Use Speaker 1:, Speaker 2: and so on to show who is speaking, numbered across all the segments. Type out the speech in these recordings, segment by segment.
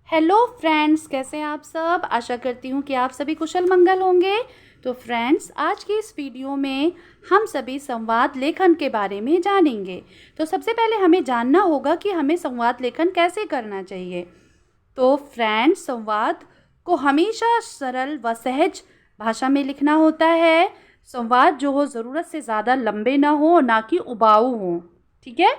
Speaker 1: Hello friends, कैसे हैं आप सब। आशा करती हूँ कि आप सभी कुशल मंगल होंगे। तो फ्रेंड्स, आज की इस वीडियो में हम सभी संवाद लेखन के बारे में जानेंगे। तो सबसे पहले हमें जानना होगा कि हमें संवाद लेखन कैसे करना चाहिए। तो फ्रेंड्स, संवाद को हमेशा सरल व सहज भाषा में लिखना होता है। संवाद जो हो ज़रूरत से ज़्यादा लंबे ना हो, ना कि उबाऊ हो। ठीक है।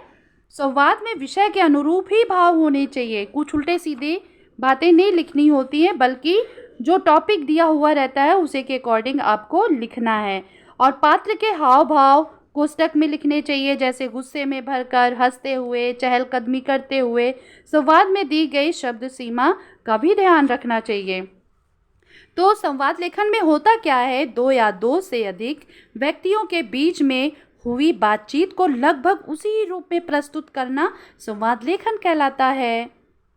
Speaker 1: संवाद में विषय के अनुरूप ही भाव होने चाहिए। कुछ उल्टे सीधे बातें नहीं लिखनी होती हैं, बल्कि जो टॉपिक दिया हुआ रहता है उसी के अकॉर्डिंग आपको लिखना है। और पात्र के हाव भाव कोष्टक में लिखने चाहिए, जैसे गुस्से में भरकर, हंसते हुए, चहलकदमी करते हुए। संवाद में दी गई शब्द सीमा का भी ध्यान रखना चाहिए। तो संवाद लेखन में होता क्या है, दो या दो से अधिक व्यक्तियों के बीच में हुई बातचीत को लगभग उसी रूप में प्रस्तुत करना संवाद लेखन कहलाता है।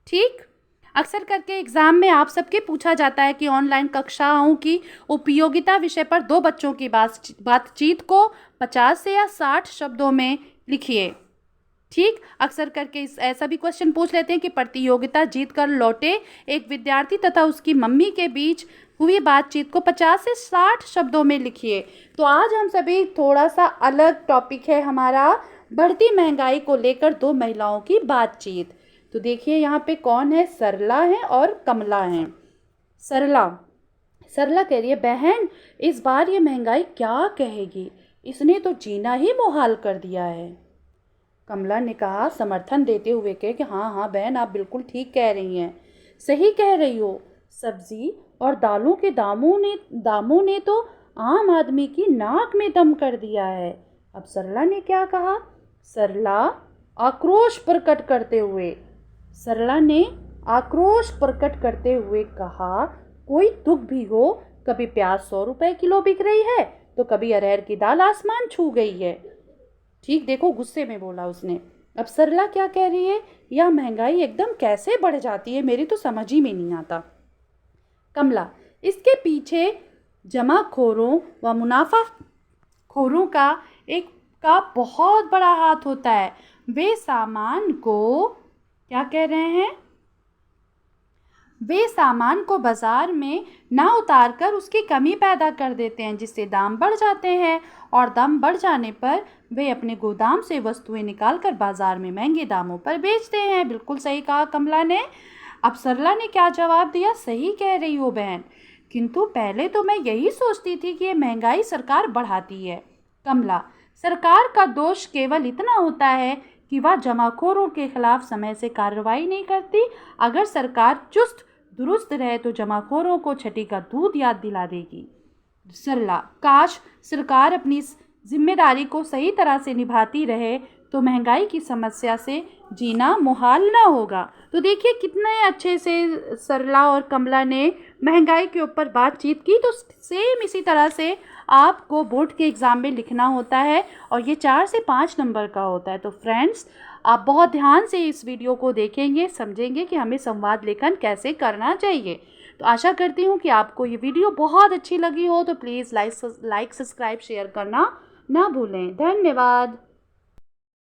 Speaker 1: ठीक। अक्सर करके एग्जाम में आप सबके पूछा जाता है कि ऑनलाइन कक्षाओं की उपयोगिता विषय पर दो बच्चों की बातचीत को 50 से या 60 शब्दों में लिखिए। ठीक। अक्सर करके ऐसा भी क्वेश्चन पूछ लेते हैं कि प्रतियोगिता जीत कर लौटे एक विद्यार्थी तथा उसकी मम्मी के बीच हुई बातचीत को 50 से 60 शब्दों में लिखिए। तो आज हम सभी थोड़ा सा अलग टॉपिक है हमारा, बढ़ती महंगाई को लेकर दो महिलाओं की बातचीत। तो देखिए यहाँ पे कौन है, सरला है और कमला है। सरला कह रही है, बहन इस बार ये महंगाई क्या कहेगी, इसने तो जीना ही मुहाल कर दिया है। कमला ने कहा समर्थन देते हुए कि हाँ हाँ बहन, आप बिल्कुल ठीक कह रही हैं, सही कह रही हो। सब्जी और दालों के दामों ने तो आम आदमी की नाक में दम कर दिया है। अब सरला ने क्या कहा, सरला ने आक्रोश प्रकट करते हुए कहा, कोई दुख भी हो, कभी प्याज 100 रुपए किलो बिक रही है तो कभी अरहर की दाल आसमान छू गई है। ठीक, देखो गुस्से में बोला उसने। अब सरला क्या कह रही है, यह महंगाई एकदम कैसे बढ़ जाती है, मेरी तो समझ ही में नहीं आता। कमला, इसके पीछे जमाखोरों व मुनाफाखोरों का बहुत बड़ा हाथ होता है। वे सामान को बाजार में ना उतार कर उसकी कमी पैदा कर देते हैं, जिससे दाम बढ़ जाते हैं। और दाम बढ़ जाने पर वे अपने गोदाम से वस्तुएं निकालकर बाजार में महंगे दामों पर बेचते हैं। बिल्कुल सही कहा कमला ने। अब सरला ने क्या जवाब दिया, सही कह रही हो बहन, किंतु पहले तो मैं यही सोचती थी कि ये महंगाई सरकार बढ़ाती है। कमला, सरकार का दोष केवल इतना होता है कि वह जमाखोरों के खिलाफ समय से कार्रवाई नहीं करती। अगर सरकार चुस्त दुरुस्त रहे तो जमाखोरों को छठी का दूध याद दिला देगी। सरला, काश सरकार अपनी जिम्मेदारी को सही तरह से निभाती रहे तो महंगाई की समस्या से जीना मुहाल ना होगा। तो देखिए कितने अच्छे से सरला और कमला ने महंगाई के ऊपर बातचीत की। तो सेम इसी तरह से आपको बोर्ड के एग्ज़ाम में लिखना होता है और ये 4 से 5 नंबर का होता है। तो फ्रेंड्स, आप बहुत ध्यान से इस वीडियो को देखेंगे, समझेंगे कि हमें संवाद लेखन कैसे करना चाहिए। तो आशा करती हूँ कि आपको ये वीडियो बहुत अच्छी लगी हो। तो प्लीज़ लाइक, सब्सक्राइब, शेयर करना ना भूलें। धन्यवाद।